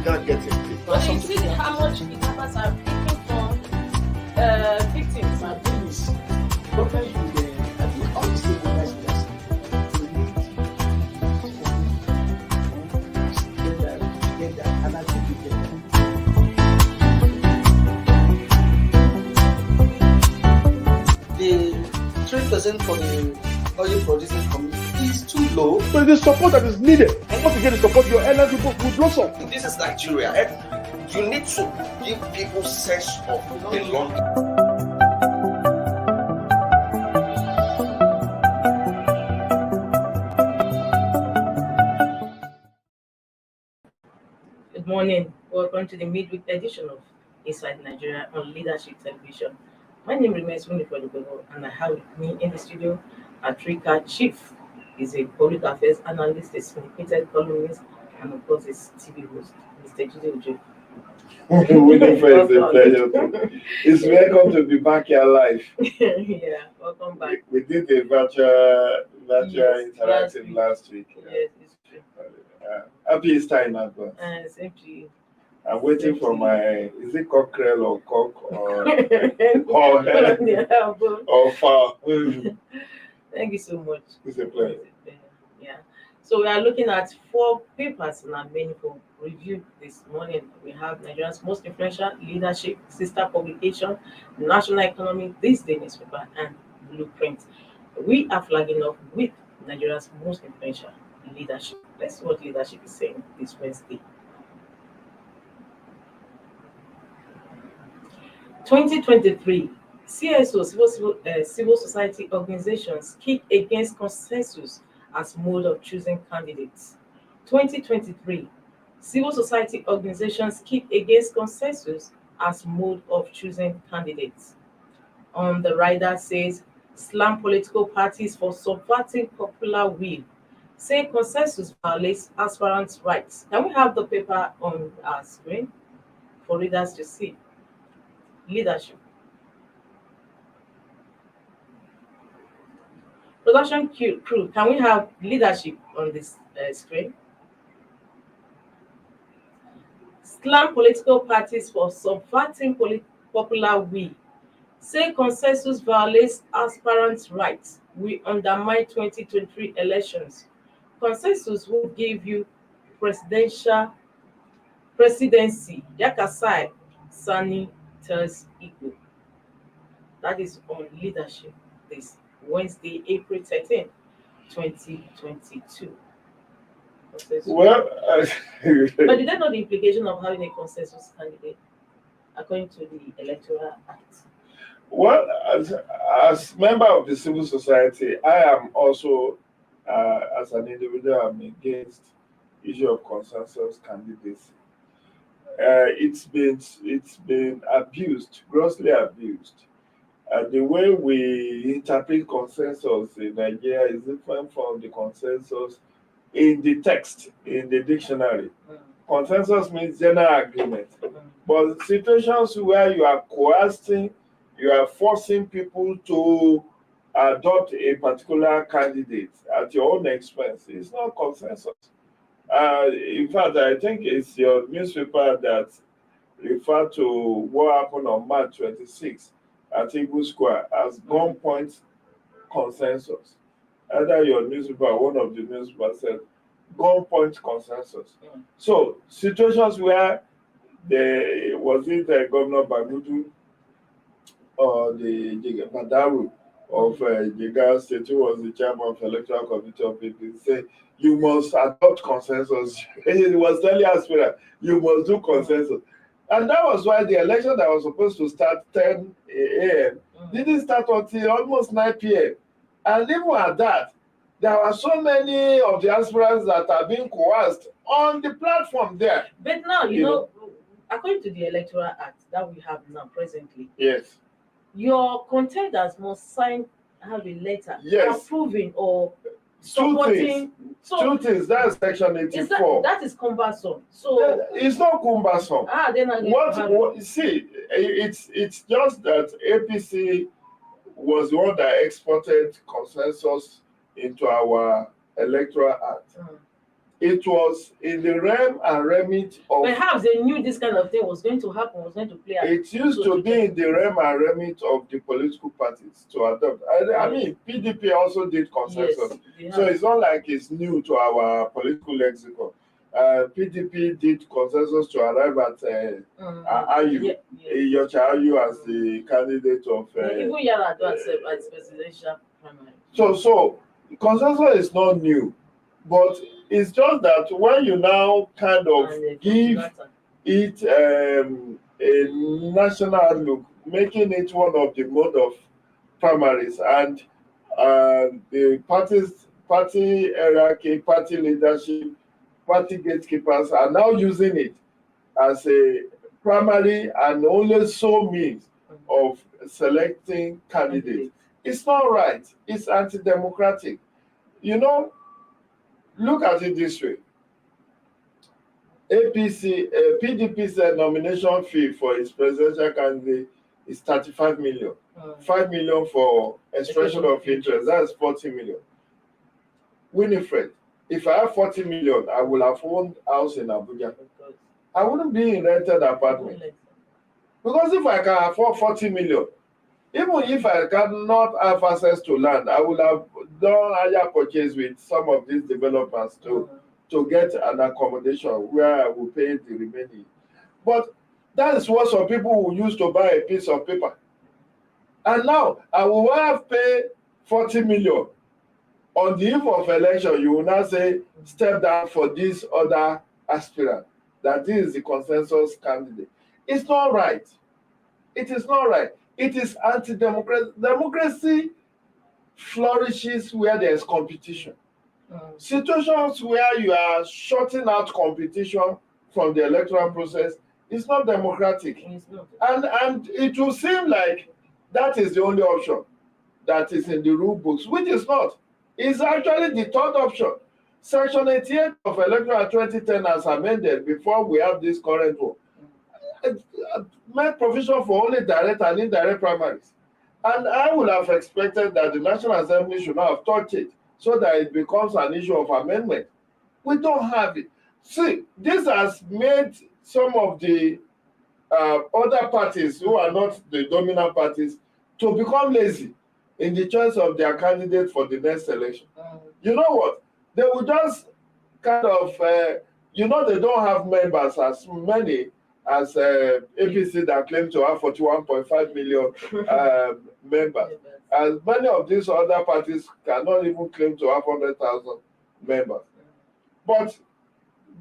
not get it. But you see how much kidnappers are taking from victims. My thing is, government will, I think all the stakeholders together, and I think we can. The 3% for the oil producing community is too low. So the support that is needed, and once you get the support, your airline people will blossom. This is Nigeria. You need to give people sense of belonging. Good morning. Welcome to the midweek edition of Inside Nigeria on Leadership Television. My name remains Winifred Ubebo, and I have with me in the studio Atrika Chief. He's a public affairs analyst, a syndicated columnist, and of course, his TV host, Mr. Jide Uju. Winifred, it's a pleasure. It's welcome to be back here live. Yeah, welcome back. We did a virtual interactive last week. Yes, it's true. Happy Easter in advance. Same to you. I'm waiting for my, is it cockerel or cock or or fowl? Thank you so much. It's a pleasure. Yeah. So we are looking at 4 papers in our menu for review this morning. We have Nigeria's most influential leadership, sister publication, national economy, THISDAY newspaper, and blueprint. We are flagging off with Nigeria's most influential leadership. Let's see what leadership is saying this Wednesday. 2023, CSO, civil society organizations kick against consensus as mode of choosing candidates. 2023, civil society organizations kick against consensus as mode of choosing candidates. On the rider says, slam political parties for subverting popular will. Say consensus violates aspirants' rights. Can we have the paper on our screen for readers to see? Leadership. Production crew, can we have leadership on this screen? Slam political parties for subverting popular will. Say consensus violates aspirants' rights. We undermine 2023 elections. Consensus will give you presidency. Yakasai Sani tells Igbo. That is on leadership this Wednesday, April 13, 2022. Well, but did they know the implication of having a consensus candidate according to the Electoral Act? Well, as member of the civil society, I am also, as an individual, I'm against issue of consensus candidacy. It's been abused, grossly abused. The way we interpret consensus in Nigeria is different from the consensus in the text, in the dictionary. Consensus means general agreement. But situations where you are coercing, you are forcing people to adopt a particular candidate at your own expense, it's not consensus. In fact, I think it's your newspaper that referred to what happened on March 26 at Eagle Square as gunpoint consensus. Either your newspaper or one of the newspapers said gunpoint consensus. So situations where was it Governor Bagudu or the Badaru of Jigawa State, who was the chairman of the electoral committee of people, say you must adopt consensus. It was telling aspirant, you must do consensus. And that was why the election that was supposed to start 10 a.m. didn't start until almost 9 p.m. And even at that, there are so many of the aspirants that are being coerced on the platform there. But now, you know, according to the Electoral Act that we have now presently, yes, your contenders must have a letter approving or supporting. Two things. That's section 84. That is cumbersome. So it's not cumbersome. Then what see, it's just that APC was the one that exported consensus into our Electoral Act. it was in the realm and remit of. Perhaps they knew this kind of thing was going to happen, was going to play out. It used to be in the realm and remit of the political parties to adopt. I mean, PDP also did consensus. Yes, So it's not like it's new to our political lexicon. PDP did consensus to arrive at Ayu, Yocha Ayu as the candidate of. Even Yar'Adua as presidential primary. So consensus is not new, but it's just that when you now kind of give it a national look, making it one of the mode of primaries, and the party hierarchy, party leadership, party gatekeepers are now using it as a primary and only sole means of selecting candidates. It's not right. It's anti-democratic. You know, look at it this way. PDP's nomination fee for its presidential candidate is 35 million. 5 million for expression of interest. That's 40 million. Winifred, if I have 40 million, I will have owned house in Abuja. I wouldn't be in rented apartment. Because if I can afford 40 million, even if I cannot have access to land, I would have done higher purchase with some of these developers to get an accommodation where I will pay the remaining. But that is what some people will use to buy a piece of paper. And now I will have paid 40 million. On the eve of election, you will now say, step down for this other aspirant, that this is the consensus candidate. It's not right. It is not right. It is anti-democracy. Democracy flourishes where there is competition. Situations where you are shutting out competition from the electoral process is not democratic. And it will seem like that is the only option that is in the rule books, which is not. It's actually the third option. Section 88 of Electoral 2010 as amended before we have this current one made provision for only direct and indirect primaries. And I would have expected that the National Assembly should not have touched it so that it becomes an issue of amendment. We don't have it. See, this has made some of the other parties who are not the dominant parties to become lazy in the choice of their candidate for the next election. You know what? They will just kind of, they don't have members as many as APC that claim to have 41.5 million members. As many of these other parties cannot even claim to have 100,000 members. But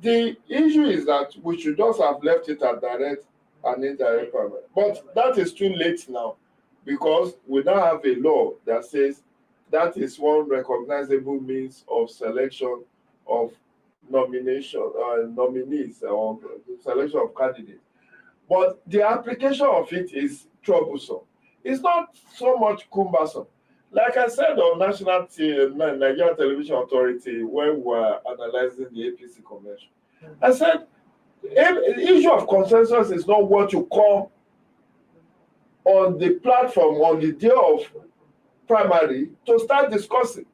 the issue is that we should just have left it at direct and indirect primary. But that is too late now, because we now have a law that says that is one recognizable means of selection of nominees or selection of candidates. But the application of it is troublesome. It's not so much cumbersome. Like I said on National Nigeria Television Authority when we were analyzing the APC convention, I said the issue of consensus is not what you come on the platform on the day of primary to start discussing.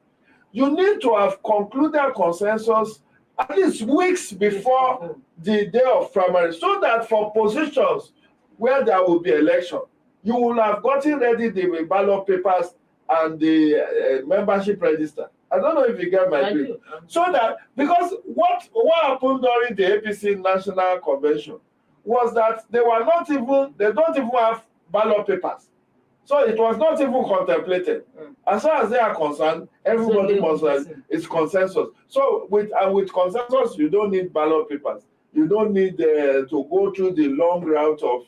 You need to have concluded consensus at least weeks before the day of primary, so that for positions where there will be election, you will have gotten ready the ballot papers and the membership register. I don't know if you get my drift. So that, because what happened during the APC National Convention was that they don't even have ballot papers. So it was not even contemplated. As far as they are concerned, everybody must it's consensus. So with consensus, you don't need ballot papers. You don't need to go through the long route of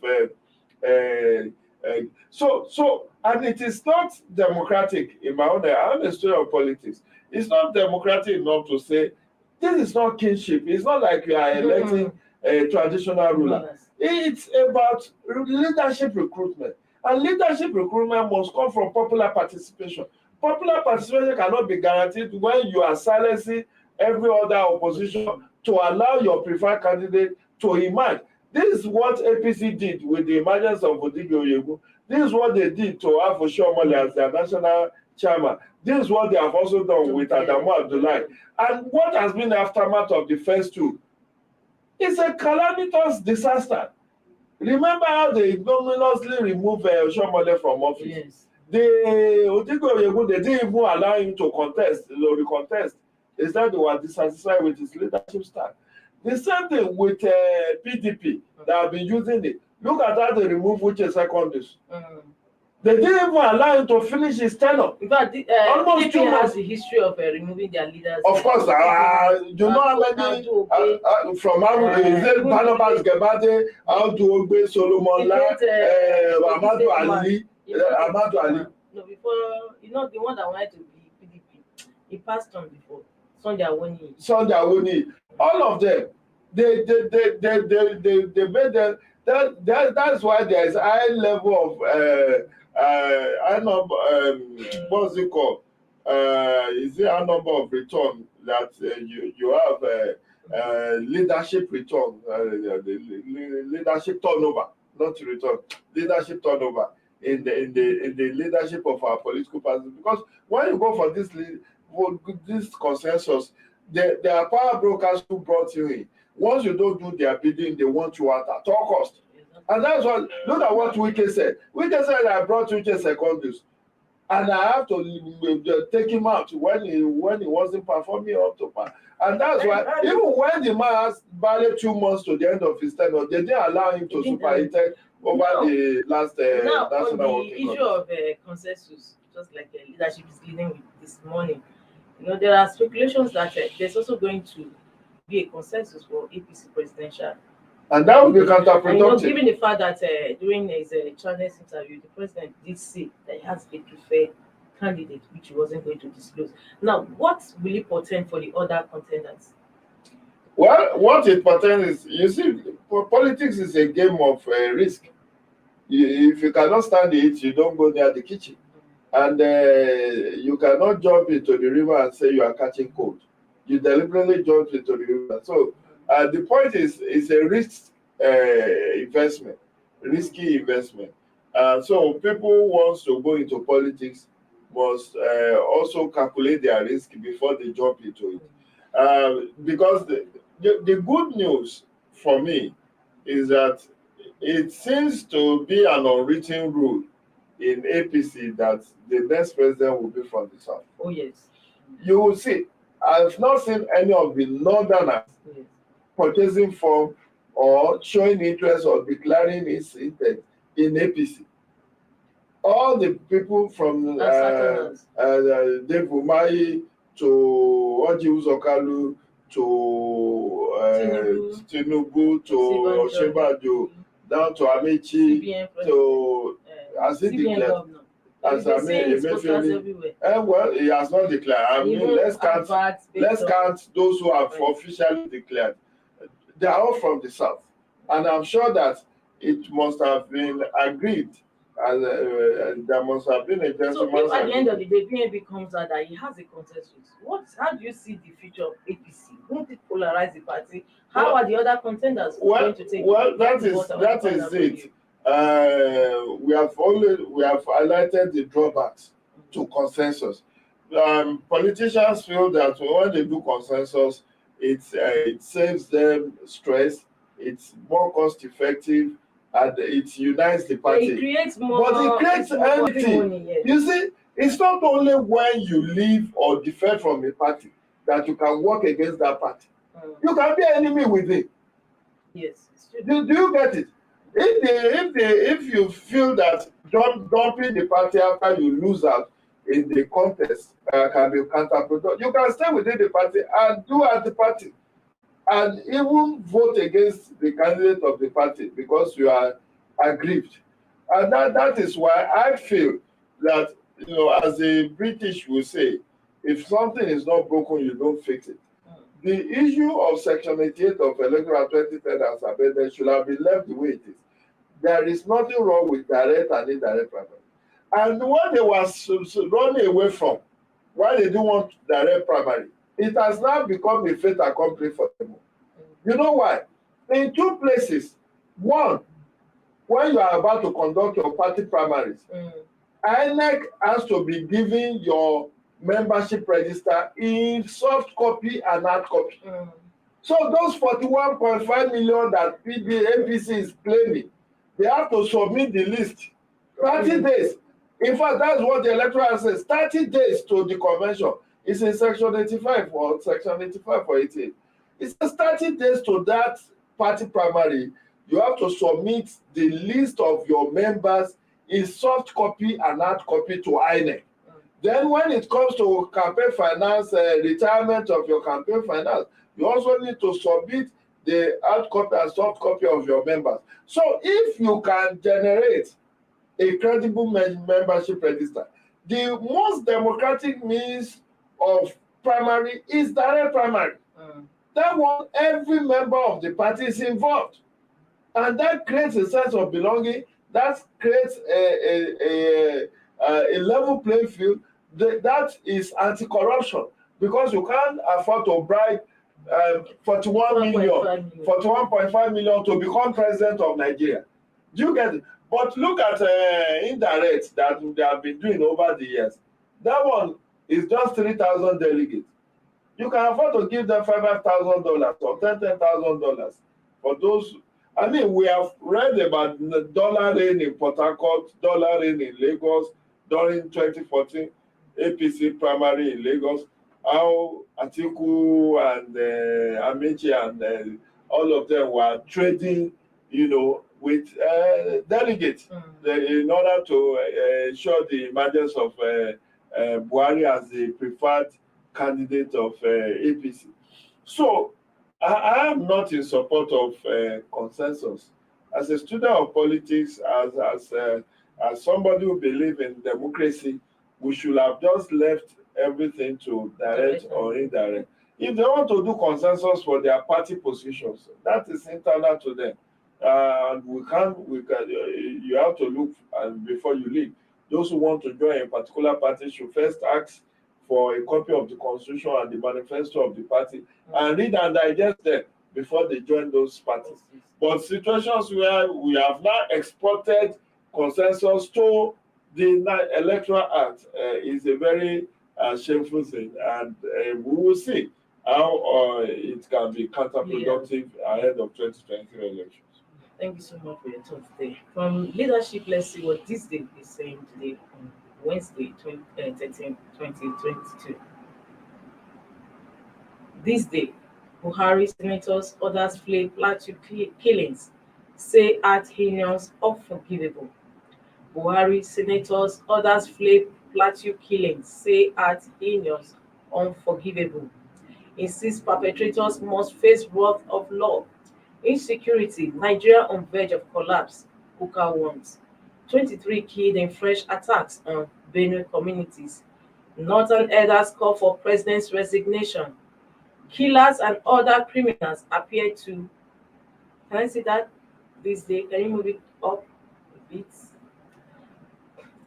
and it is not democratic in my own. I'm a student of politics. It's not democratic enough to say this is not kinship. It's not like you are electing a traditional ruler. It's about leadership recruitment. And leadership recruitment must come from popular participation. Popular participation cannot be guaranteed when you are silencing every other opposition to allow your preferred candidate to emerge. This is what APC did with the emergence of Odigwe Oyegu. This is what they did to have Oshiomhole as their national chairman. This is what they have also done with Okay. Adamu Abdullahi. And what has been the aftermath of the first two? It's a calamitous disaster. Remember how they ignominiously removed Oshomole from office? Yes. They didn't even allow him to contest, recontest. They said they were dissatisfied with his leadership style. The same thing with PDP that have been using it. Look at how they removed Uche Secondus. They didn't even allow him to finish his tenure. In fact, Almost 2 PDP months. has the history of removing their leaders. Of course, you know how many from Barnabas Gebade, Audu Solomon La, Amadou Ali, Amadou Ali. No, before, you know, the one that wanted to be PDP, he passed on before. Sunday Awoni. All of them, they made them. That's why there is high level of what's it called? Is there a number of return that you have leadership return, leadership turnover, not return, leadership turnover in the leadership of our political parties? Because when you go for this consensus, there are power brokers who brought you in. Once you don't do their bidding, they want you out at all cost. And that's what, look at what Wike said. Wike said, I brought Uche Secondus, and I have to take him out when he wasn't performing up to par. And that's why, even when the man has barely 2 months to the end of his tenure, they didn't allow him to superintend over the last national on the issue of consensus, just like leadership is leading with this morning, you know, there are speculations that there's also going to be a consensus for APC presidential. And that would be counterproductive. And, you know, given the fact that during his channel's interview, the president did say that he has a preferred candidate, which he wasn't going to disclose. Now, what will it portend for the other contenders? Well, what it portends is, you see, politics is a game of risk. If you cannot stand the heat, you don't go near the kitchen. And you cannot jump into the river and say you are catching cold. You deliberately jump into the river. So the point is, it's a risky investment. So people who want to go into politics must also calculate their risk before they jump into it. Because the good news for me is that it seems to be an unwritten rule in APC that the next president will be from the south. Oh, yes. You will see. I've not seen any of the northerners purchasing form or showing interest or declaring its intent in APC. All the people from Dave Umahi to Oji Uzokalu to Tinubu to Osinbajo down to Amechi to has he declared? As well, he has not declared. I mean, let's count those who have officially declared. They are all from the south, and I'm sure that it must have been agreed, and there must have been a gentleman's. So, if at the end of the day, PNB comes out that he has a consensus, how do you see the future of APC? Won't it polarize the party? How are the other contenders going to take? Well, that is it. We have highlighted the drawbacks to consensus. Politicians feel that when they do consensus, it saves them stress, it's more cost effective, and it unites the party. It creates more, but it creates anything. Yes. You see, it's not only when you leave or defect from a party that you can work against that party. You can be an enemy with it. Yes. Do you get it? If you feel that dumping the party after you lose out in the contest can be counterproductive, you can stay within the party and do at the party, and even vote against the candidate of the party because you are aggrieved. And that is why I feel that, you know, as the British will say, if something is not broken, you don't fix it. The issue of Section 88 of Electoral 2010 as amended should have been left the way it is. There is nothing wrong with direct and indirect primary. And what they were running away from, why they don't want direct primary, it has now become a fait accompli for them. You know why? In two places. One, when you are about to conduct your party primaries, INEC has to be giving your membership register in soft copy and hard copy. So those 41.5 million that APC is claiming, they have to submit the list 30 days. In fact, that's what the electoral act says, 30 days to the convention. It's in section 85 or section 85 or 88. It says 30 days to that party primary. You have to submit the list of your members in soft copy and hard copy to INEC. Then when it comes to campaign finance, retirement of your campaign finance, you also need to submit the hard copy and soft copy of your members. So if you can generate a credible membership register, the most democratic means of primary is direct primary. That one, every member of the party is involved. And that creates a sense of belonging. That creates a level playing field. That is anti-corruption, because you can't afford to bribe 41.5 million to become president of Nigeria. Do you get it? But look at indirect that they have been doing over the years. That one is just 3,000 delegates. You can afford to give them $5,000 or $10,000 for those. I mean, we have read about the dollar rain in Port Harcourt, dollar rain in Lagos during 2014 APC primary in Lagos. How Atiku and Amici and all of them were trading, with delegates in order to ensure the emergence of Buhari as the preferred candidate of APC. So I am not in support of consensus. As a student of politics, as somebody who believes in democracy, we should have just left everything to direct or indirect. If they want to do consensus for their party positions, that is internal to them. And you have to look before you leave. Those who want to join a particular party should first ask for a copy of the constitution and the manifesto of the party and read and digest them before they join those parties. But situations where we have now exported consensus to the electoral act is a very shameful thing, and we will see how it can be counterproductive ahead of 2023 elections. Thank you so much for your talk today. From leadership, let's see what THISDAY is saying today on Wednesday, 2022. THISDAY, Buhari senators, others flee plateau killings, say art heinous unforgivable. Buhari senators, others flee plateau killings, say art heinous unforgivable. Insists perpetrators must face wrath of law. Insecurity, Nigeria on verge of collapse, Kuka warns. 23 killed in fresh attacks on Benue communities. Northern elders call for president's resignation. Killers and other criminals appear to, can I see that this day? Can you move it up a bit?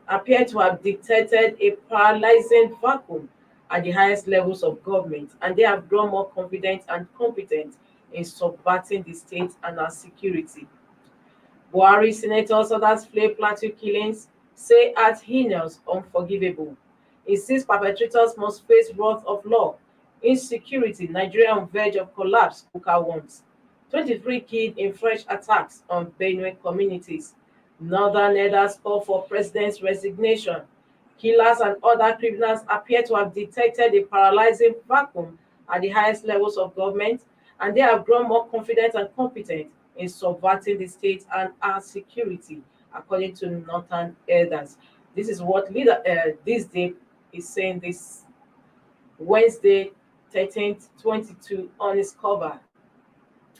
Appear to have dictated a paralyzing vacuum at the highest levels of government, and they have grown more confident and competent in subverting the state and our security. Buhari senators, others flee plateau killings, say art heinous unforgivable. Insists perpetrators must face wrath of law. Insecurity, Nigeria on verge of collapse, Kuka warns. 23 killed in fresh attacks on Benue communities. Northern elders call for president's resignation. Killers and other criminals appear to have detected a paralyzing vacuum at the highest levels of government, and they have grown more confident and competent in subverting the state and our security, according to Northern elders. This is what THISDAY is saying this Wednesday, 13th, 22 on his cover.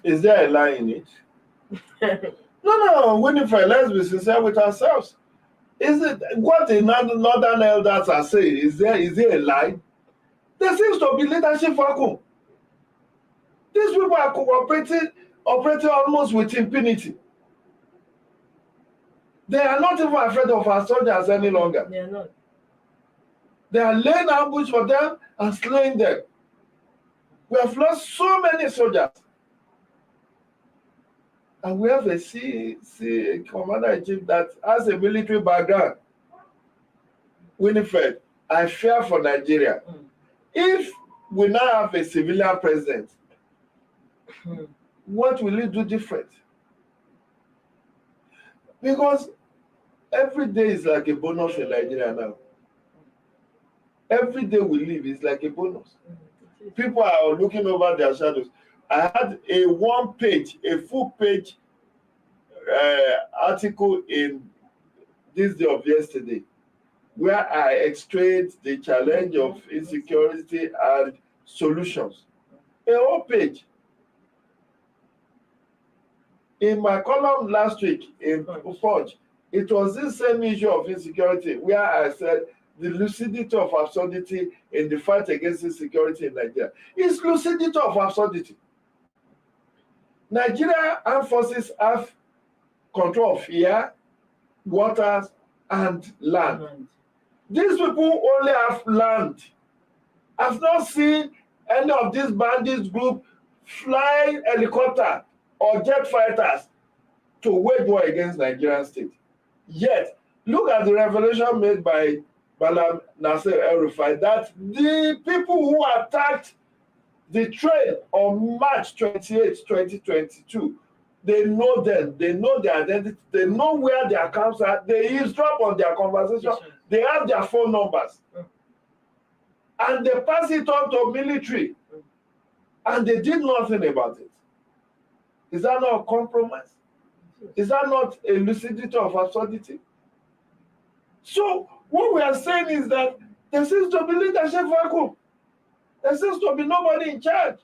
Is there a lie in it? No, Winifred, let's be sincere with ourselves. Is it what the Northern elders are saying? Is there a lie? There seems to be leadership vacuum. These people are operating almost with impunity. They are not even afraid of our soldiers any longer. They are not. They are laying ambush for them and slaying them. We have lost so many soldiers. And we have a commander-in-chief that has a military background. Winifred, I fear for Nigeria. If we now have a civilian president, what will he do different? Because every day is like a bonus in Nigeria now. Every day we live is like a bonus. People are looking over their shadows. I had a full page article in THISDAY of yesterday, where I explained the challenge of insecurity and solutions. A whole page. In my column last week in Punch, it was this same issue of insecurity where I said the lucidity of absurdity in the fight against insecurity in Nigeria. It's lucidity of absurdity. Nigeria armed forces have control of air, waters, and land. These people only have land. I've not seen any of these bandits group flying helicopter or jet fighters to wage war against Nigerian state. Yet, look at the revelation made by Bala Nasser El-Rufai that the people who attacked the train on March 28, 2022, they know them, they know their identity, they know where their accounts are, they eavesdrop on their conversation, they have their phone numbers. And they pass it on to military. And they did nothing about it. Is that not a compromise? Is that not a lucidity of absurdity? So what we are saying is that there seems to be leadership vacuum. There seems to be nobody in charge.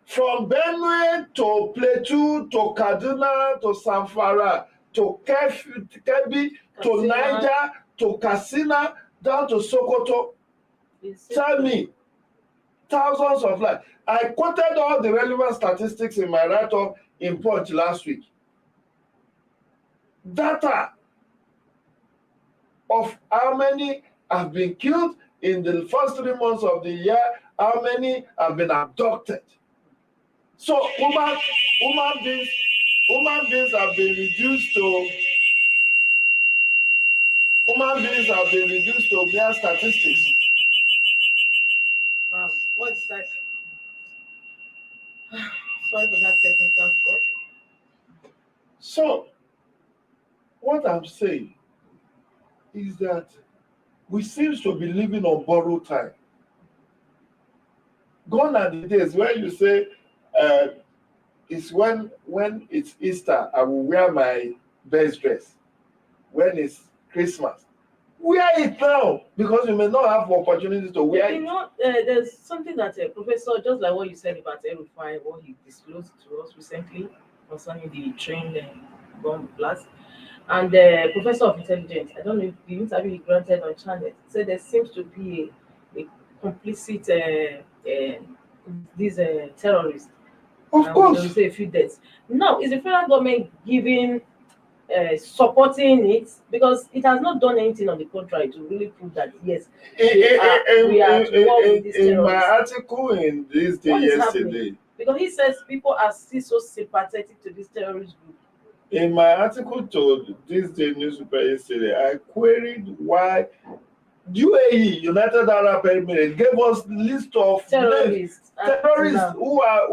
From Benue to Plateau to Kaduna to Zamfara to Kebbi to Niger to Katsina down to Sokoto. Tell me, thousands of lives. I quoted all the relevant statistics in my write-up in Punch last week. Data of how many have been killed in the first 3 months of the year, how many have been abducted. So human beings have been reduced to mere statistics. Wow, what's that? Sorry for that technical fault. So, what I'm saying is that we seem to be living on borrowed time. Gone are the days where you say, it's when it's Easter, I will wear my best dress. When it's Christmas, wear it now, because you may not have opportunity to wear it. You know, there's something that Professor, just like what you said about El-Rufai, what he disclosed to us recently concerning the train bomb blast. And the professor of intelligence, I don't know if the interview he granted on channel, said there seems to be a complicit these terrorists. Of course. They will say a few deaths. Now, is the federal government giving supporting it, because it has not done anything on the contrary to really prove that yes, we are at war with these terrorists. In my article in THISDAY yesterday, because he says people are still so sympathetic to this terrorist group. In my article to THISDAY newspaper yesterday, I queried why UAE, United Arab Emirates, gave us list of terrorists who are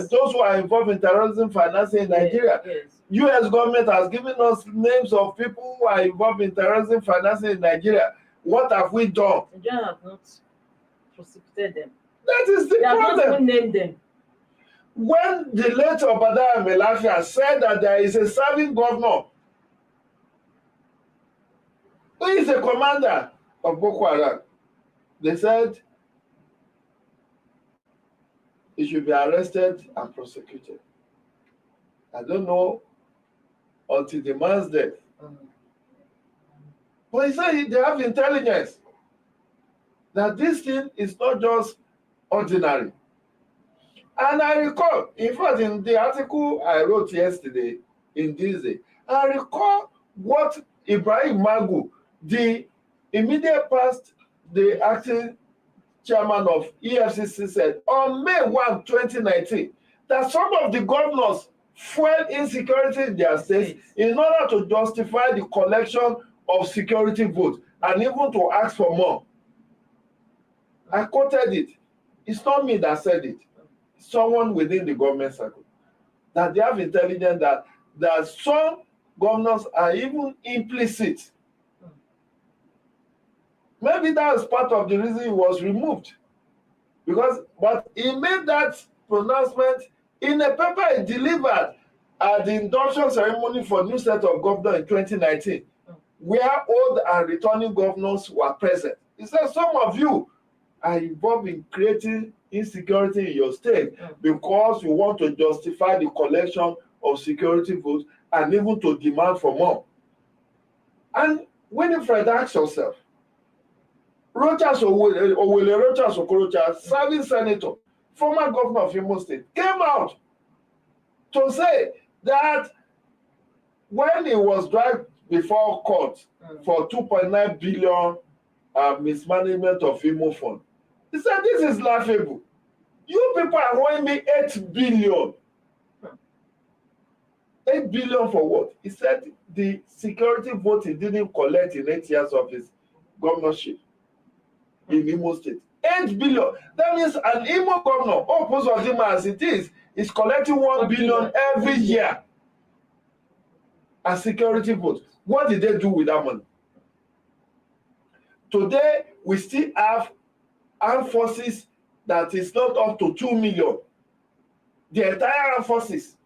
those who are involved in terrorism financing in Nigeria. Yes. US government has given us names of people who are involved in terrorism financing in Nigeria. What have we done? Nigeria have not prosecuted them. That is the They have problem. not even named them. When the late Obadiah Melafia said that there is a serving governor who is a commander of Boko Haram, they said he should be arrested and prosecuted. I don't know until the man's death. But he said they have intelligence that this thing is not just ordinary. And I recall, in fact, in the article I wrote yesterday in THISDAY, I recall what Ibrahim Magu, the immediate past, the acting chairman of EFCC, said on May 1, 2019, that some of the governors fueled insecurity in their states in order to justify the collection of security votes and even to ask for more. I quoted it. It's not me that said it. Someone within the government circle. That they have intelligence that some governors are even implicit. Maybe that was part of the reason he was removed. But he made that pronouncement in a paper he delivered at the induction ceremony for new set of governors in 2019, where old and returning governors were present. He said, some of you are involved in creating insecurity in your state because you want to justify the collection of security votes and even to demand for more. And Winifred, ask yourself, Rochas Owele Rochas Okorocha, serving senator, former governor of Imo State, came out to say that when he was dragged before court for 2.9 billion mismanagement of Imo fund, he said, this is laughable. You people are owing me 8 billion. 8 billion for what? He said the security vote he didn't collect in 8 years of his governorship in Imo State. 8 billion. That means an Imo governor, opposed of him as it is collecting 1 billion every year as security votes. What did they do with that money? Today, we still have armed forces that is not up to 2 million. The entire armed forces.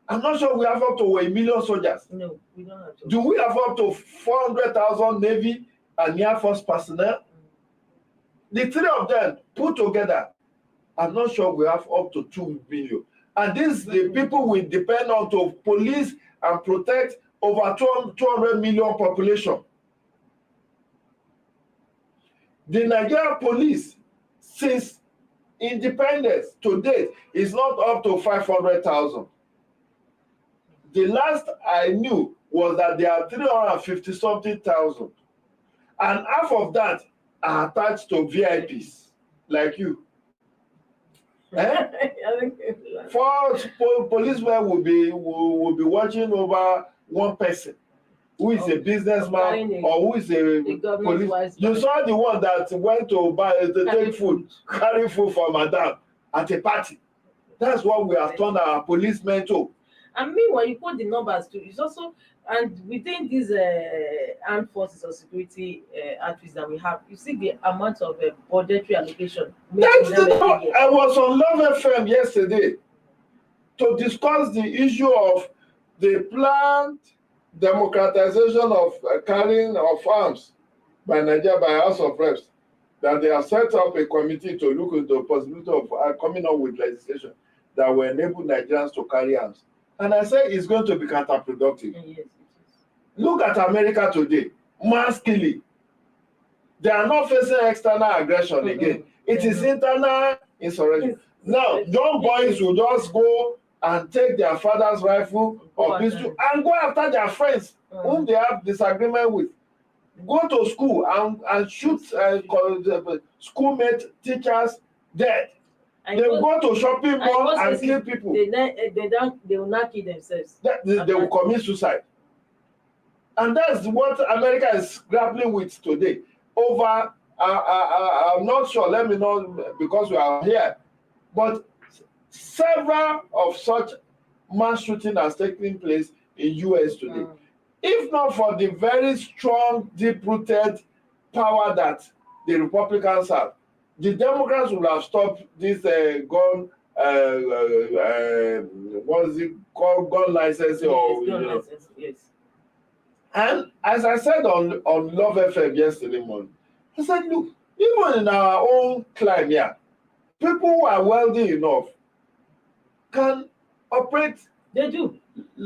I'm not sure we have up to 1 million soldiers. No, we don't have to. Do we have up to 400,000 Navy and Air Force personnel? The three of them put together, I'm not sure we have up to 2 million. And this, the people will depend on to police and protect over 200 million population. The Nigerian police, since independence to date, is not up to 500,000. The last I knew was that there are 350-something thousand. And half of that are attached to VIPs, like you. Four policemen will be watching over one person who is a businessman or who is a police. You saw the one that went to take food, carry food for madam at a party. That's what we have turned our policemen to. And meanwhile, you put the numbers too. It's also, and within these armed forces or security outfits that we have, you see the amount of budgetary allocation. I was on Love FM yesterday to discuss the issue of the planned democratization of carrying of arms by Nigeria, by House of Reps, that they have set up a committee to look into the possibility of coming up with legislation that will enable Nigerians to carry arms. And I say it's going to be counterproductive. Yes, it is. Look at America today, mass killing. They are not facing external aggression again. It is internal insurrection. Now, young boys will just go and take their father's rifle or pistol and go after their friends whom they have disagreement with. Go to school and shoot schoolmates, teachers dead. They go to shopping mall and kill people. They will not kill themselves. They will commit suicide. And that's what America is grappling with today. Over, I'm not sure, let me know because we are here, but several of such mass shooting has taken place in US today. If not for the very strong, deep-rooted power that the Republicans have, the Democrats would have stopped this gun, what is it called, gun licensing? Yes. And as I said on Love FM yesterday morning, I said, look, even in our own climate here, people who are wealthy enough can operate. They do.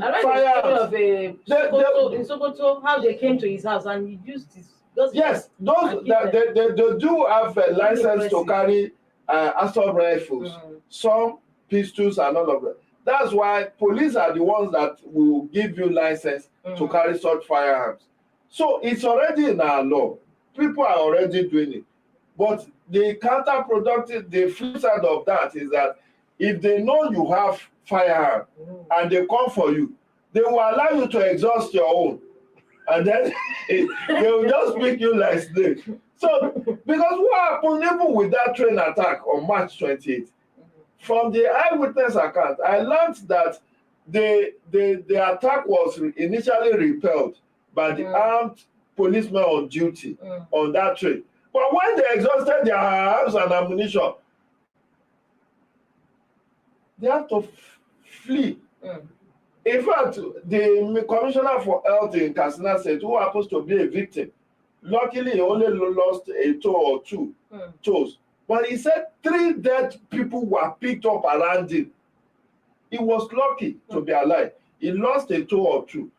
I read the story of in Sokoto, how they came to his house and he used his. Yes, they do have a license to carry assault rifles, some pistols and all of that. That's why police are the ones that will give you license to carry such firearms. So it's already in our law. People are already doing it. But the counterproductive, the flip side of that is that if they know you have firearm and they come for you, they will allow you to exhaust your own. and then they will just make you like snake. So, because what happened even with that train attack on March 28th, from the eyewitness account, I learned that the attack was initially repelled by the armed policemen on duty on that train. But when they exhausted their arms and ammunition, they had to flee. In fact, the commissioner for health in Katsina State, who happens to be a victim, luckily he only lost a toe or two toes. But he said 3 dead people were picked up around him. He was lucky to be alive. He lost a toe or two.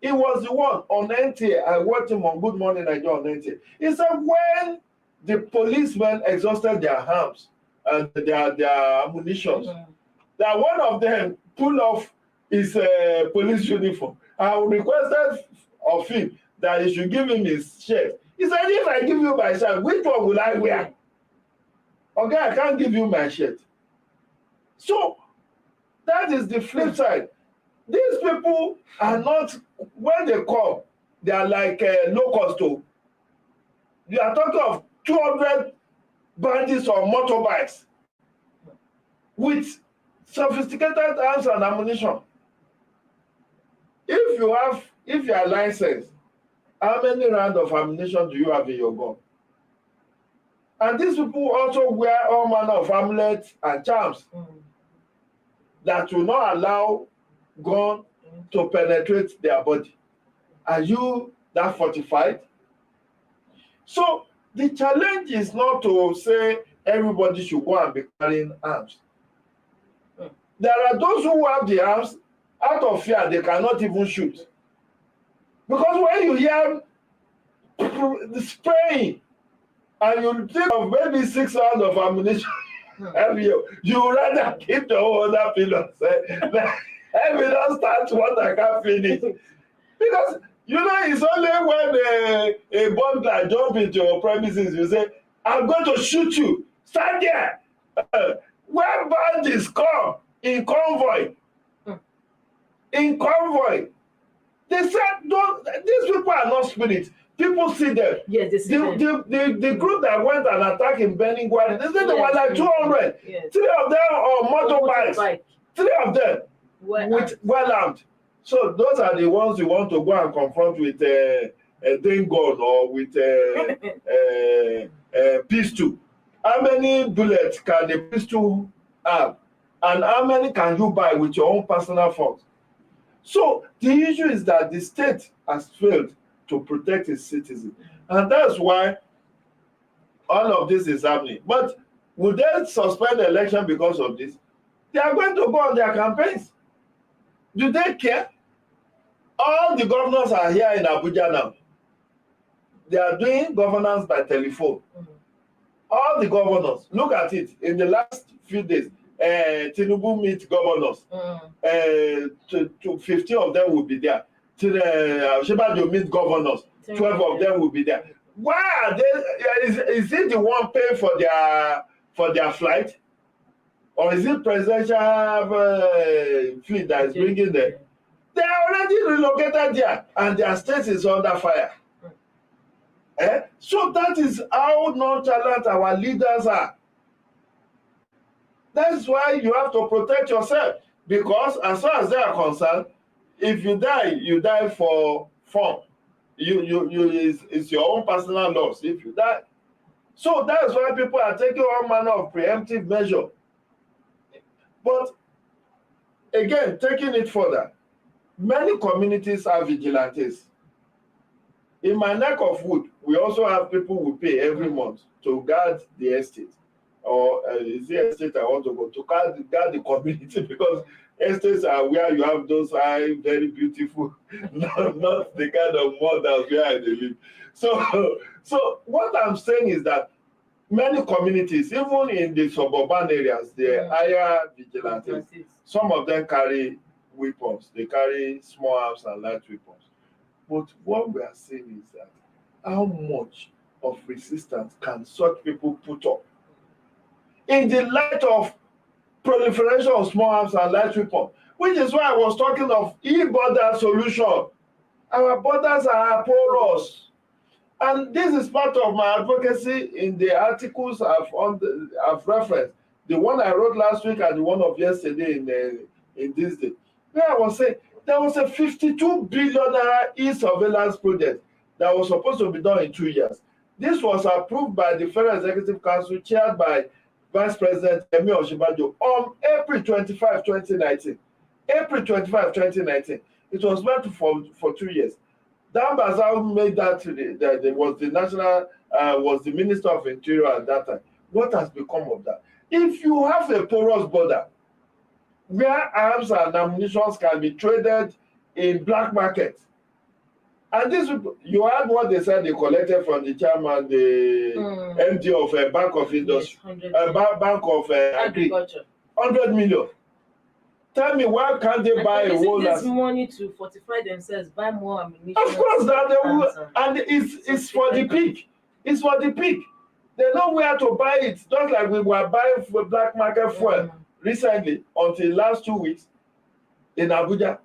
He was the one on NTA. I watched him on Good Morning Nigeria on NTA. He said when the policemen exhausted their arms and their ammunition, that one of them pulled off his police uniform and requested of him that he should give him his shirt. He said, if I give you my shirt, which one will I wear? Okay, I can't give you my shirt. So that is the flip side. These people are not, when they come, they are like locusts. You are talking of 200 bandits on motorbikes with sophisticated arms and ammunition. If you are licensed, how many rounds of ammunition do you have in your gun? And these people also wear all manner of amulets and charms that will not allow gun to penetrate their body. Are you that fortified? So the challenge is not to say everybody should go and be carrying arms. There are those who have the arms, out of fear, they cannot even shoot. Because when you hear the spraying, and you think of maybe 6 rounds of ammunition, you rather keep the whole other pillow. Say, let me not start what I can't finish. Because, you know, it's only when a burglar jump into your premises, you say, I'm going to shoot you. Stand there. When bandits come in convoy, they said, these people are not spirits. People see them. Yes, they see them. The group that went and attacked in Beningwari, they said they were like 200. Yes. 3 of them on motorbikes. 3 of them well armed. So those are the ones you want to go and confront with a gun or with a pistol. How many bullets can a pistol have? And how many can you buy with your own personal funds? So the issue is that the state has failed to protect its citizens. And that's why all of this is happening. But would they suspend the election because of this? They are going to go on their campaigns. Do they care? All the governors are here in Abuja now. They are doing governance by telephone. All the governors, look at it, in the last few days, Tinubu meet governors. 15 of them will be there. Shebado meet governors. 12 of them will be there. Why are they? Is it the one paying for their flight, or is it presidential fleet that is bringing them? They are already relocated there, and their state is under fire. So that is how nonchalant our leaders are. That's why you have to protect yourself, because as far as they are concerned, if you die for fun. It's your own personal loss if you die. So that's why people are taking all manner of preemptive measure. But again, taking it further, many communities have vigilantes. In my neck of wood, we also have people who pay every month to guard the estate. Or is the estate I want to go to guard the community, because estates are where you have those high, very beautiful, not the kind of models where they live. So what I'm saying is that many communities, even in the suburban areas, they hire vigilantes. Some of them carry weapons. They carry small arms and light weapons. But what we are saying is that how much of resistance can such people put up in the light of proliferation of small arms and light weapons, which is why I was talking of e-border solution. Our borders are porous. And this is part of my advocacy in the articles I've referenced. The one I wrote last week and the one of yesterday in THISDAY. Where I was saying there was a 52 billion e-surveillance project that was supposed to be done in 2 years. This was approved by the Federal Executive Council, chaired by Vice President Emi Oshibajo, on April 25, 2019. April 25, 2019. It was meant for 2 years. Dan Bazao made that was the national was the Minister of Interior at that time. What has become of that? If you have a porous border where arms and ammunition can be traded in black market, and this you heard what they said they collected from the chairman, the MD of Bank of Industry, yes, Bank of agriculture, 100 million. Tell me, why can't they buy a whole this money to fortify themselves, buy more ammunition? Of course, that they will, and it's for the peak. It's for the peak. They know where to buy it. Just like we were buying for black market fuel recently, until last 2 weeks in Abuja.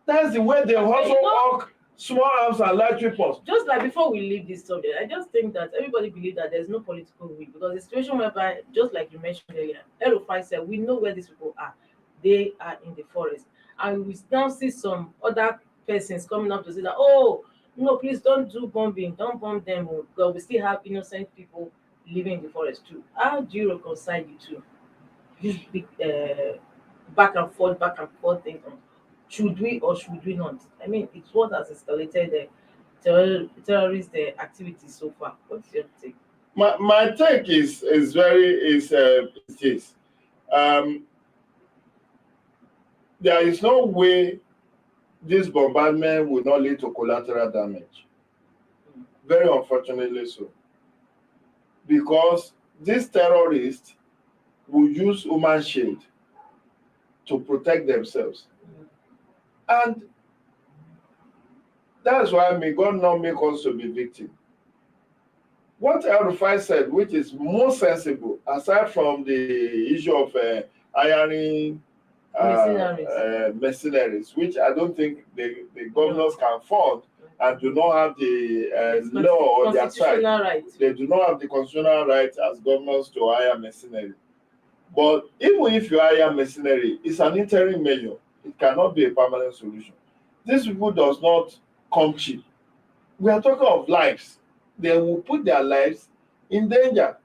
That's the way they also hawk small arms and light weapons. Just like before we leave this subject, I just think that everybody believes that there's no political will, because the situation whereby, just like you mentioned earlier, El-Rufai said, we know where these people are. They are in the forest. And we now see some other persons coming up to say that, oh, no, please don't do bombing, don't bomb them, because we still have innocent people living in the forest too. How do you reconcile the two? This big back and forth thing. Should we or should we not? I mean, it's what has escalated the terrorist activities so far. What's your take? My take is this. There is no way this bombardment will not lead to collateral damage. Very unfortunately so. Because these terrorists will use human shield to protect themselves. And that's why may God not make us to be victims. What El-Rufai said, which is more sensible, aside from the issue of hiring mercenaries, which I don't think the governors can fund and do not have the law on their side. Right. They do not have the constitutional right as governors to hire mercenaries. But even if you hire mercenary, it's an interim measure. It cannot be a permanent solution. These people does not come cheap. We are talking of lives. They will put their lives in danger.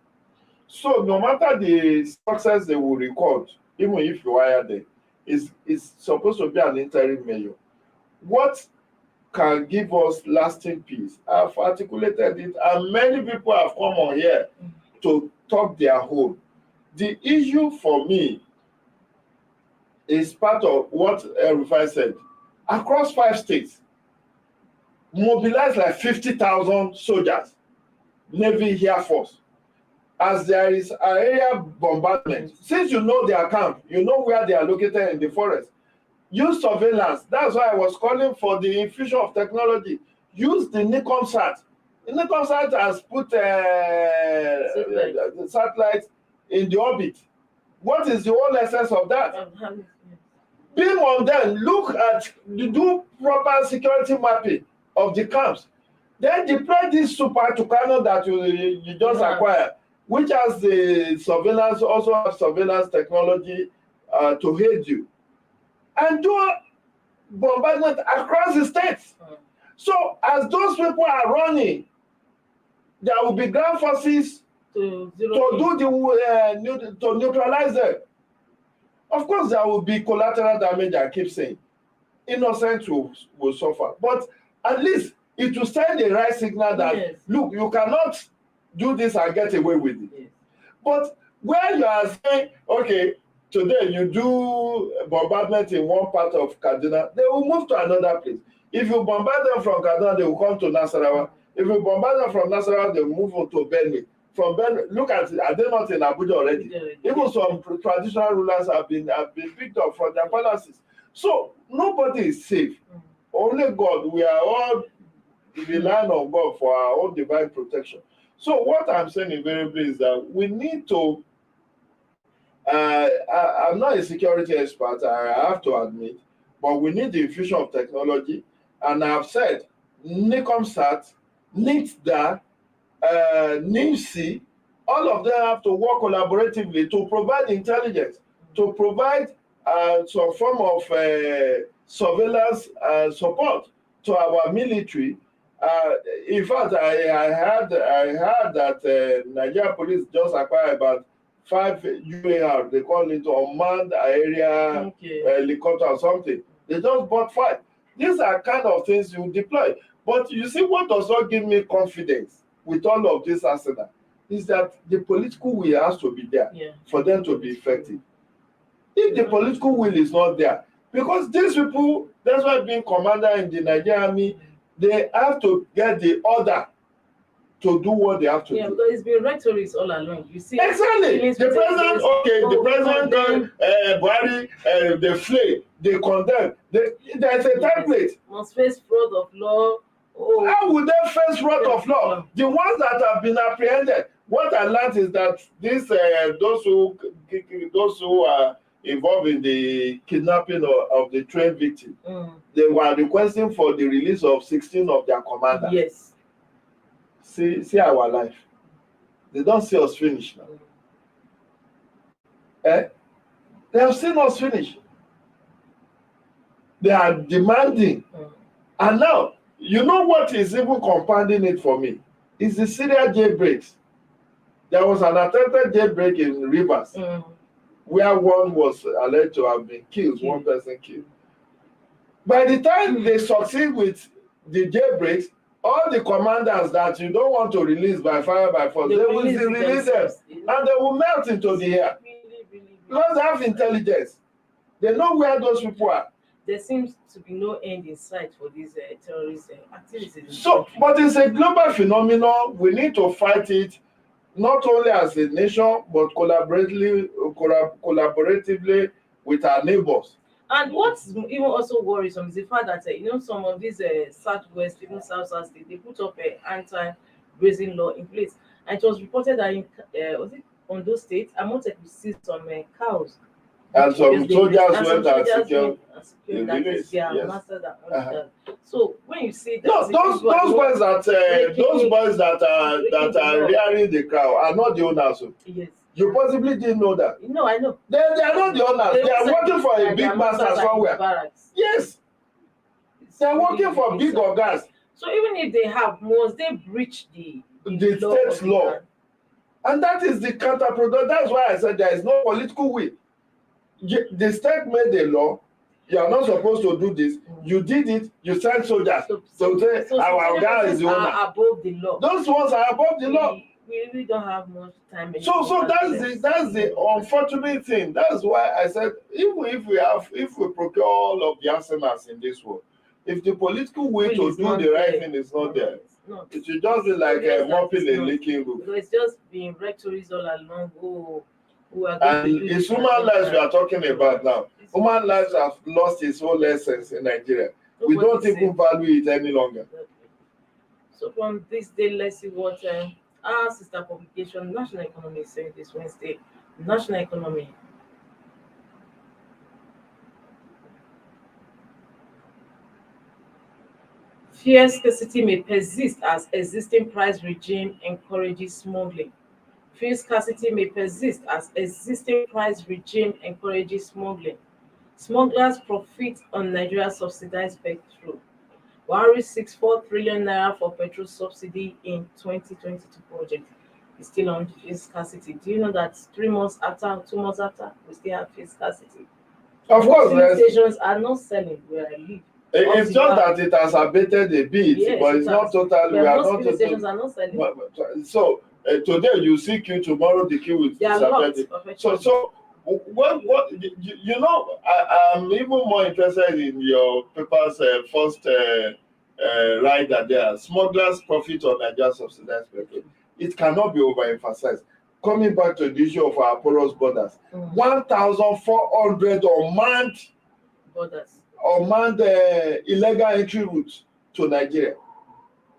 So no matter the success they will record, even if you hire them, it's supposed to be an interim measure. What can give us lasting peace? I've articulated it, and many people have come on here to talk their whole. The issue for me is part of what El-Rufai said. Across 5 states, mobilize like 50,000 soldiers, Navy, Air Force. As there is area bombardment, since you know their camp, you know where they are located in the forest, use surveillance. That's why I was calling for the infusion of technology. Use the NICOMSAT. The NICOMSAT has put the satellites in the orbit. What is the whole essence of that? Beam on them, look at, do proper security mapping of the camps. Then deploy this super Tucano that you just acquired, which has the surveillance, also have surveillance technology to aid you. And do bombardment across the states. So as those people are running, there will be ground forces to neutralize them. Of course, there will be collateral damage, I keep saying. Innocent will suffer. But at least it will send the right signal that, look, you cannot do this and get away with it. Yes. But where you are saying, okay, today you do bombardment in one part of Kaduna, they will move to another place. If you bombard them from Kaduna, they will come to Nasarawa. If you bombard them from Nasarawa, they will move on to Benue. From Benue, look at it, are they not in Abuja already? Even some traditional rulers have been picked up from their palaces. So nobody is safe. Only God. We are all relying on God for our own divine protection. So what I'm saying invariably is that we need to, I'm not a security expert, I have to admit, but we need the infusion of technology. and I have said, NICOMSAT, NITDA, NIMSI, all of them have to work collaboratively to provide intelligence, to provide some form of surveillance support to our military. In fact, I heard that Nigeria police just acquired about 5 UAR, they call it unmanned area helicopter or something. They just bought 5. These are kind of things you deploy. But you see, what does not give me confidence with all of this arsenal is that the political will has to be there for them to be effective. If the political will is not there, because these people, that's why being commander in the Nigerian army, they have to get the order to do what they have to do. Yeah, because it's been rhetoric all along. You see, exactly. The president, the president, Buhari, they flay, they condemn. There's a template. Must face fraud of law. Oh. How would they face fraud of law? The ones that have been apprehended. What I learned is that these those who are involved in the kidnapping of the train victim, they were requesting for the release of 16 of their commanders. Yes. See our life. They don't see us finish now. They have seen us finish. They are demanding. And now, you know what is even compounding it for me? Is the Syria jailbreaks. There was an attempted jailbreak in Rivers, where one was alleged to have been killed, one person killed. By the time they succeed with the jailbreaks, all the commanders that you don't want to release by fire by force, they will release them, and they will melt into the air. Because they have intelligence. They know where those people are. There seems to be no end in sight for these terrorist activities. So, but it's a global phenomenon. We need to fight it, not only as a nation, but collaboratively with our neighbors. And what's even also worrisome is the fact that some of these Southwest, even South State, they put up an anti-grazing law in place, and it was reported that in was it Ondo State, Amotek seized some cows. And some soldiers went and secured their masters that So when you see that, those boys that are rearing the cow are not the owners. Yes. You possibly didn't know that. No, I know. They are not the owners. They are working for a big master somewhere. Yes. They are working for big organs. So even if they have, must they breach the state's law? And that is the counterproductive. That's why I said there is no political will. The state made a law. You are not supposed to do this. You did it. You sent soldiers. So say our guy is the owner. Above the law. Those ones are above the law. We really don't have much time. So that's the unfortunate thing. That's why I said even if we procure all of the arsenals in this world, if the political will to do the right thing is not there, it should just be like mopping a leaking roof. It's just being rectories all along. And it's human lives we are talking about now. Human lives have lost its whole essence in Nigeria. We don't even value it any longer. So from this day, let's see what our sister publication, National Economy, is saying this Wednesday. National Economy. Fuel scarcity may persist as existing price regime encourages smuggling. Fuel scarcity may persist as existing price regime encourages smuggling. Smugglers profit on Nigeria's subsidized petrol. Buhari 6.4 trillion naira for petrol subsidy in 2022 project is still on fuel scarcity. Do you know that 3 months after, 2 months after, we still have fuel scarcity? Of course, stations are not selling where I live. It's just that it has abated a bit, yes, but it's not totally. We are not totally. Stations are not selling. So today you see queue, tomorrow the queue will disappear. So what I'm even more interested in your paper's first rider there. Smugglers profit on Nigeria's subsidized petrol. It cannot be overemphasized. Coming back to the issue of our porous borders, 1,400 unmanned illegal entry routes to Nigeria.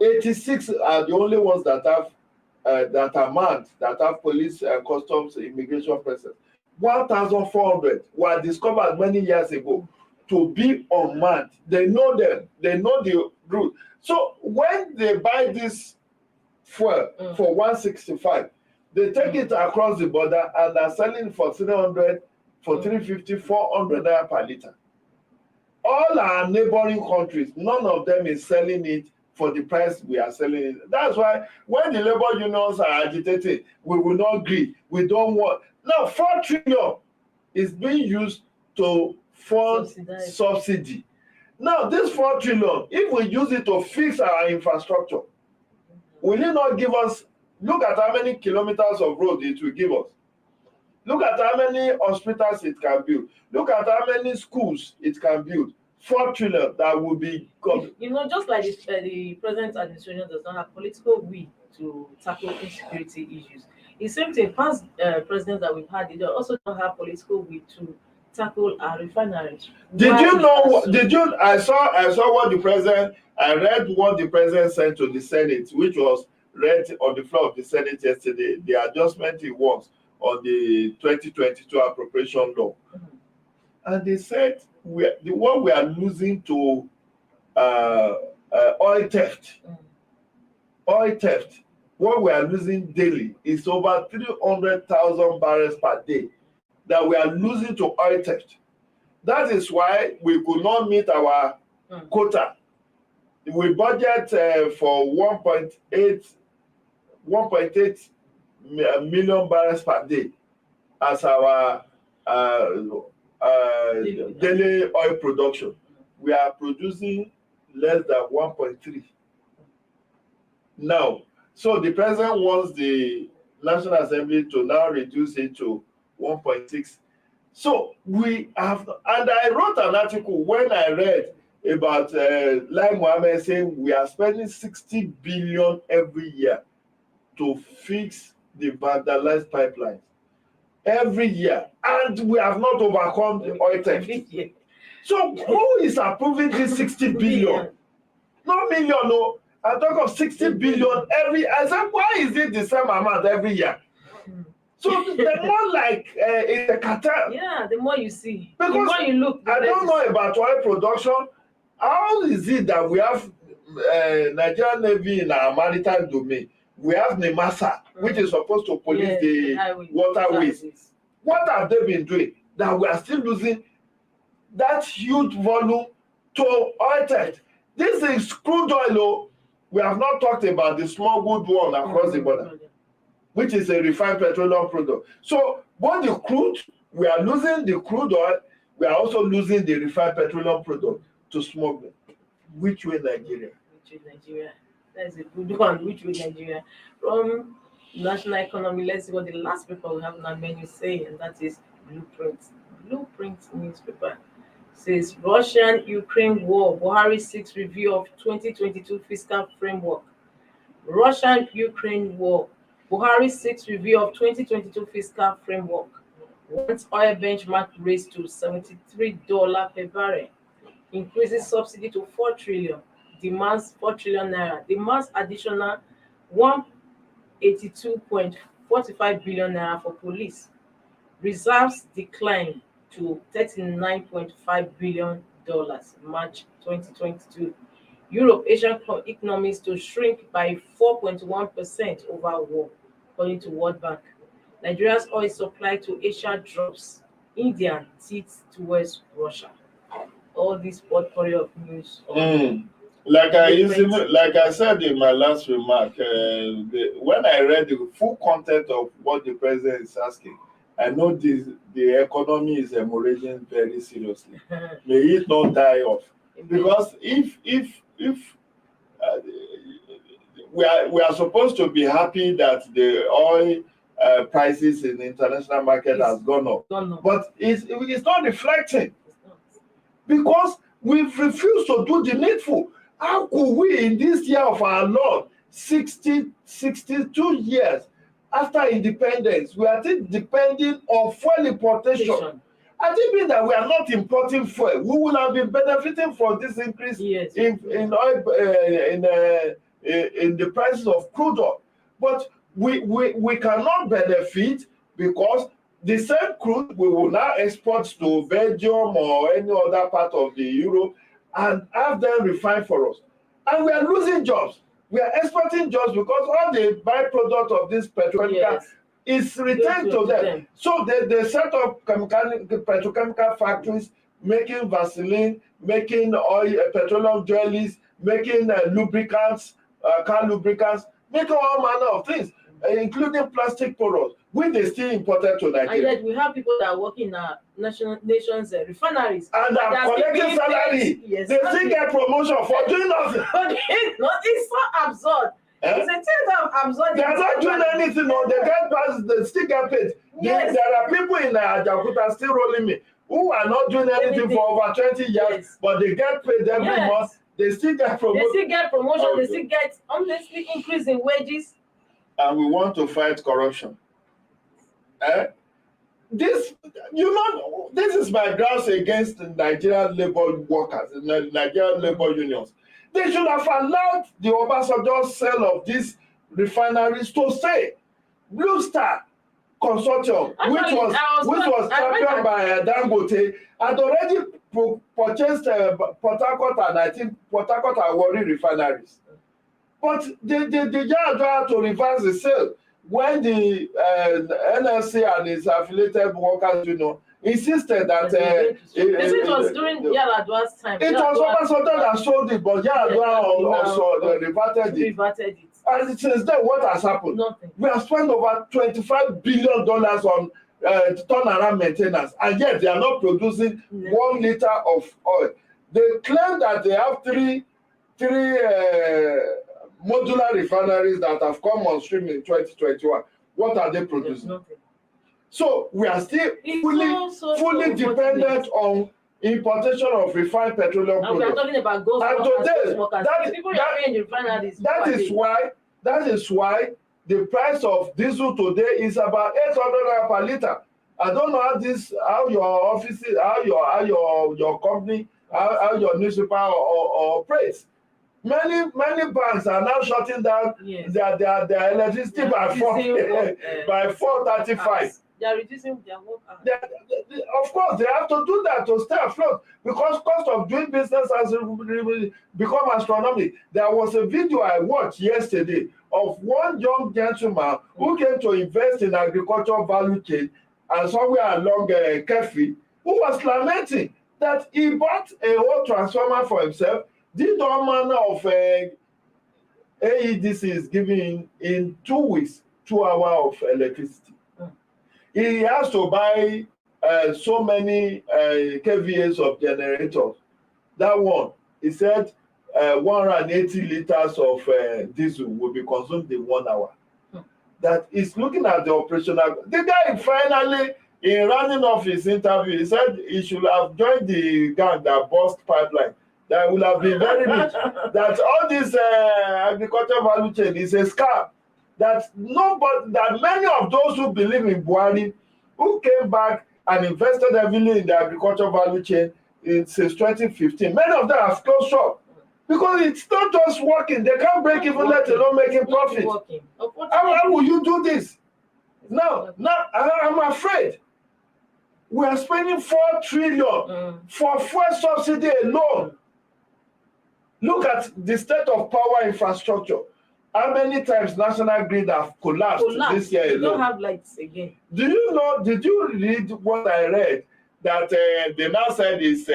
86 are the only ones that are manned, that have police, customs, immigration presence. 1,400 were discovered many years ago. to be unmanned. They know them. They know the route. So when they buy this fuel for 165, they take it across the border and are selling for 300, for 350, 400 naira per liter. All our neighboring countries, none of them is selling it for the price we are selling it. That's why when the labor unions are agitating, we will not agree. We don't want. Now, 4 trillion is being used to fund subsidy. Now, this 4 trillion, if we use it to fix our infrastructure, will it not give us, look at how many kilometers of road it will give us. Look at how many hospitals it can build. Look at how many schools it can build. 4 trillion that will be gone. You know, just like the present administration does not have political will to tackle insecurity issues. The same thing, past presidents that we've had, they also don't have political will to tackle our refineries. Did you know? Did you? I saw what the president. I read what the president sent to the Senate, which was read on the floor of the Senate yesterday. The adjustment he wants on the 2022 appropriation law, and they said what we are losing to oil theft. Oil theft. What we are losing daily is over 300,000 barrels per day that we are losing to oil theft. That is why we could not meet our quota. We budget for 1.8 million barrels per day as our daily oil production. We are producing less than 1.3 now. So the president wants the National Assembly to now reduce it to 1.6. So we have, and I wrote an article when I read about Lai Mohammed saying we are spending 60 billion every year to fix the vandalized pipelines. Every year. And we have not overcome the oil theft. So who is approving this 60 billion? Not million, no. I talk of 60 billion every. I said, why is it the same amount every year? So the more like it's a cartel. Yeah, the more you see, because the more you look. I don't know about oil production. How is it that we have Nigerian Navy in our maritime domain? We have NEMASA, which is supposed to police the waterways. What have they been doing that we are still losing that huge volume to oil theft? This is crude oil. We have not talked about the smuggled one across the border, which is a refined petroleum product. So both the crude, we are losing the crude oil, we are also losing the refined petroleum product to smuggling. Which way Nigeria? Which way Nigeria? That's a good one. Which way Nigeria? From national economy, let's see what the last paper we have on our menu say, and that is Blueprint. Blueprint newspaper says Russian-Ukraine war. Buhari seeks review of 2022 fiscal framework. Russian-Ukraine war. Buhari seeks review of 2022 fiscal framework. Wants oil benchmark raised to $73 per barrel. Increases subsidy to 4 trillion. Demands 4 trillion naira. Demands additional 182.45 billion naira for police. Reserves decline to $39.5 billion March 2022. Europe, Asian economies to shrink by 4.1% over war, according to World Bank. Nigeria's oil supply to Asia drops. India tilts towards Russia. All this potpourri of news. Like I said in my last remark, when I read the full content of what the president is asking, I know the economy is hemorrhaging very seriously. May it not die off, because if we are supposed to be happy that the oil prices in the international market has gone up, but it's not reflecting, because we've refused to do the needful. How could we, in this year of our Lord, 62 years after independence, we are still depending on fuel importation? I think mean that we are not importing fuel. We will have been benefiting from this increase in oil, in the prices of crude oil. But we cannot benefit because the same crude we will now export to Belgium or any other part of the Europe and have them refined for us. And we are losing jobs. We are exporting jobs because all the byproduct of this petrochemical is returned to them. So they set up petrochemical factories making Vaseline, making oil, petroleum jellies, making lubricants, car lubricants, making all manner of things, including plastic products, which they still imported to Nigeria. And yet we have people that are working in our nation's refineries. And are collecting salary. Yes, they still get promotion for doing nothing. It's so absurd. It's a thing that absurd. They are not doing anything. No, they get pass. They still get paid. Yes. There are people in Ajakuta still rolling me who are not doing anything for over 20 years, but they get paid every month. They still get promotion. They still get promotion. They still get honestly increase in wages. And we want to fight corruption. This, this is my grounds against the Nigerian labor workers, the Nigerian labor unions. They should have allowed the Obasanjo sale of these refineries to stay. Blue Star Consortium, which was championed by Dangote, had already purchased Port Harcourt and I think Port Harcourt and Warri refineries. But the Yar'Adua to reverse the sale when the NLC and its affiliated workers, insisted that it was during Yar'Adua's time. It was Obasanjo that sold it, but Yar'Adua also reverted it. And since then, what has happened? Nothing. We have spent over $25 billion on turnaround maintenance, and yet they are not producing 1 liter of oil. They claim that they have three modular refineries that have come on stream in 2021. What are they producing? Nothing. So we are still fully dependent on importation of refined petroleum products. And we are talking about ghost workers. That is why the price of diesel today is about 800 per liter. I don't know how your offices, how your company, how your newspaper operates. Many banks are now shutting down their electricity by 4:35. They are reducing their work hours. Of course, they have to do that to stay afloat because cost of doing business has become astronomical. There was a video I watched yesterday of one young gentleman who came to invest in agricultural value chain and somewhere along Kefi, who was lamenting that he bought a whole transformer for himself, did all manner of AEDC is giving in 2 weeks, 2 hours of electricity. He has to buy so many kVAs of generators. That one, he said 180 liters of diesel will be consumed in 1 hour. That is looking at the operational. The guy finally, in rounding off his interview, he said he should have joined the gang that burst pipeline. That will have been very rich. That all this agricultural value chain is a scam. That many of those who believe in Buhari, who came back and invested heavily in the agricultural value chain since 2015, many of them have closed shop because it's not just working. They can't break even, let alone making profit. How will you do this? Now I'm afraid we are spending 4 trillion for fuel subsidy alone. Look at the state of power infrastructure. How many times National Grid have collapsed this year alone? We don't have lights again. Did you read what I read? That they now said is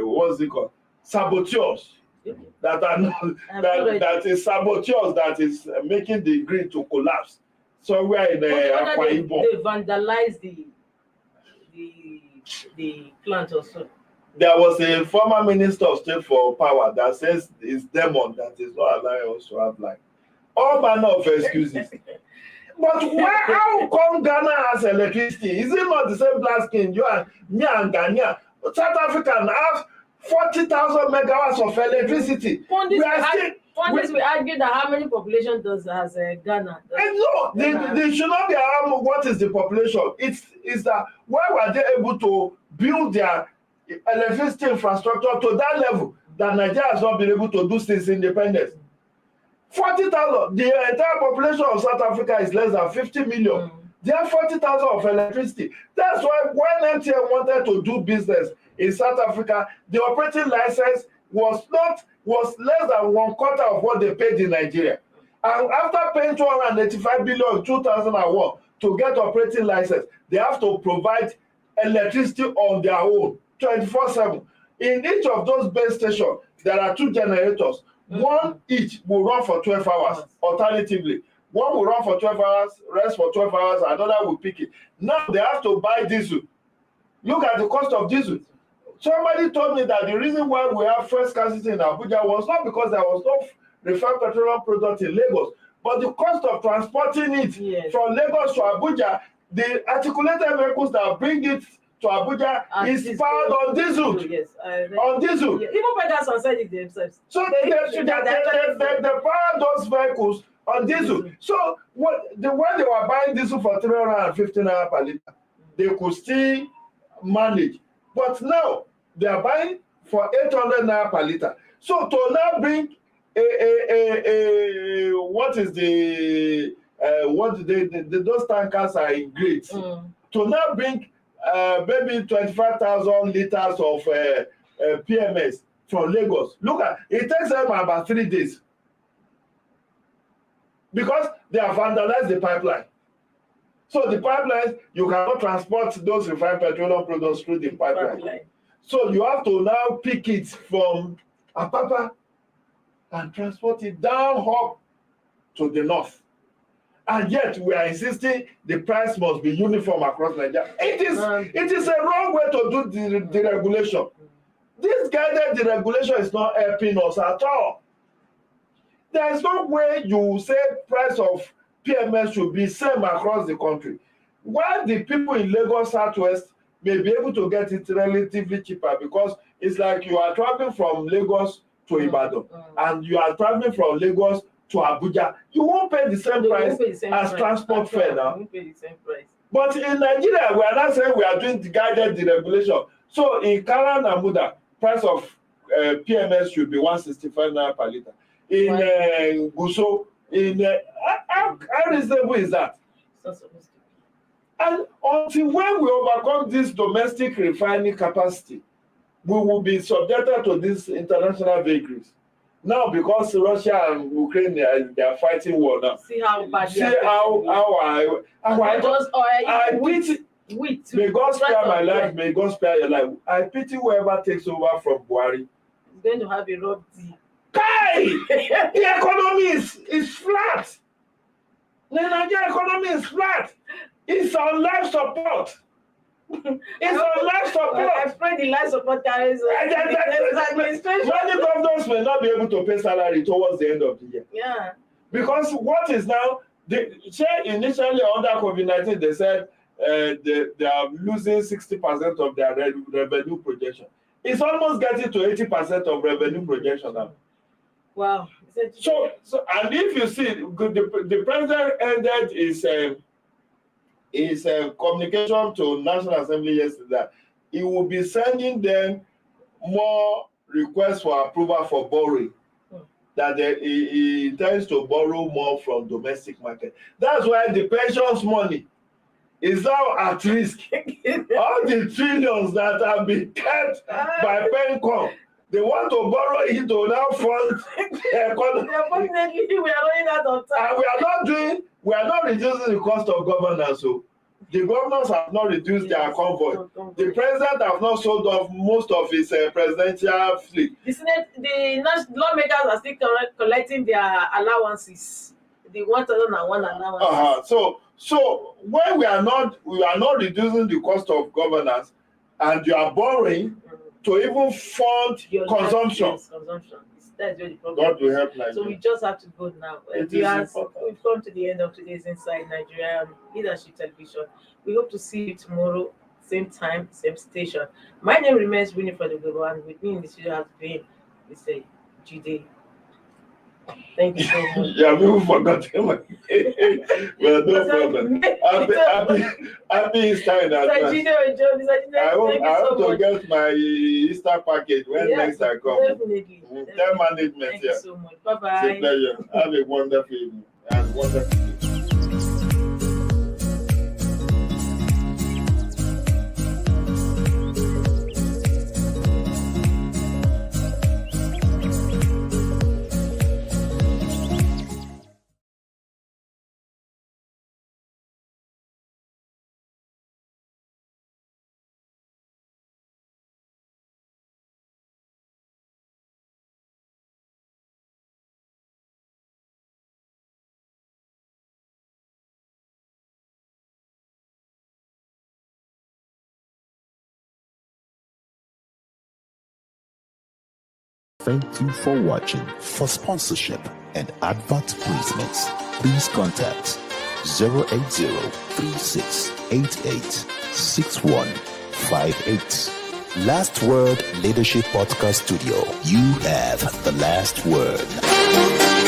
what's it called? Saboteurs. That are that is saboteurs that is making the grid to collapse. Somewhere in Akwa Ibom. They vandalized the plant also. There was a former minister of state for power that says it's demon that is not allowing us to have life. All manner of excuses. But how come Ghana has electricity? Is it not the same black skin? You and me and Ghana. South Africa have 40,000 megawatts of electricity. We argue that how many population has Ghana? No, they should not be around what is the population. It's that why were they able to build their electricity infrastructure to that level that Nigeria has not been able to do since independence? 40,000. The entire population of South Africa is less than 50 million. They have 40,000 of electricity. That's why when MTN wanted to do business in South Africa, the operating license was less than 1/4 of what they paid in Nigeria. And after paying 285 billion in 2001 to get operating license, they have to provide electricity on their own 24/7. In each of those base stations, there are 2 generators. One each will run for 12 hours. Alternatively, one will run for 12 hours, rest for 12 hours, another will pick it. Now they have to buy diesel. Look at the cost of diesel. Somebody told me that the reason why we have fuel scarcity in Abuja was not because there was no refined petroleum product in Lagos, but the cost of transporting it from Lagos to Abuja, the articulated vehicles that bring it to Abuja is powered on diesel. On diesel. Yeah. Even peddlers on side themselves. So they power those vehicles on diesel. So when they were buying diesel for 350 naira per liter, they could still manage. But now they are buying for 800 naira per liter. So to now bring what is the those tankers are in grades. To now bring maybe 25,000 liters of PMS from Lagos. Look at it, takes them about 3 days because they have vandalized the pipeline. So the pipelines, you cannot transport those refined petroleum products through the pipeline. So you have to now pick it from Apapa and transport it down up to the north. And yet we are insisting the price must be uniform across Nigeria. It is a wrong way to do the deregulation. This guided deregulation is not helping us at all. There is no way you say price of PMS should be same across the country. While the people in Lagos Southwest may be able to get it relatively cheaper because it's like you are traveling from Lagos to Ibadan and you are traveling from Lagos to Abuja. You won't pay the same price as transport fare now. You won't pay the same price. But in Nigeria, we are not saying we are doing the guided deregulation. So in Kara and Muda, price of PMS should be 165 naira per liter. In Guso, how reasonable is that? It's not supposed to be. And until when we overcome this domestic refining capacity, we will be subjected to these international vagaries. Now, because Russia and Ukraine they are fighting war now. See how bad. See how I pity. May God spare my life. May God spare your life. I pity whoever takes over from Buhari. He's going to have a rough deal. Kai! The economy is flat. The Nigerian economy is flat. It's on life support. It's on life support. I pray the life support carries administration. Many governors may not be able to pay salary towards the end of the year. Yeah. Because what is now, initially under COVID-19, they said they are losing 60% of their revenue projection. It's almost getting to 80% of revenue projection now. Wow. So and if you see, the president ended his communication to National Assembly yesterday that he will be sending them more requests for approval for borrowing. That he intends to borrow more from domestic market. That's why the pensions money is now at risk. All the trillions that have been kept by PenCom, they want to borrow it to now fund the economy. Unfortunately, we are running out of time. And we are not reducing the cost of governance. So the governors have not reduced their convoy. The president have not sold off most of his presidential fleet. The lawmakers are still collecting their allowances. The 1,001 allowances. So when we are not reducing the cost of governance, and you are borrowing to even fund consumption. That's really the problem. God will help Nigeria. So we just have to go now. We've come to the end of today's Inside Nigeria Leadership Television. We hope to see you tomorrow, same time, same station. My name remains Winnie for the Global, and with me in the studio has been Mr. Jide. Thank you so much. Yeah, we forgot him. Well, no problem. Happy Easter in advance. I hope to get my Easter package when next I come. Definitely. Tell management. Thank you so much. Bye-bye. It's a pleasure. Have a wonderful evening and wonderful day. Thank you for watching. For sponsorship and advert placements, please contact 080-3688-6158. Last Word Leadership Podcast Studio. You have the last word.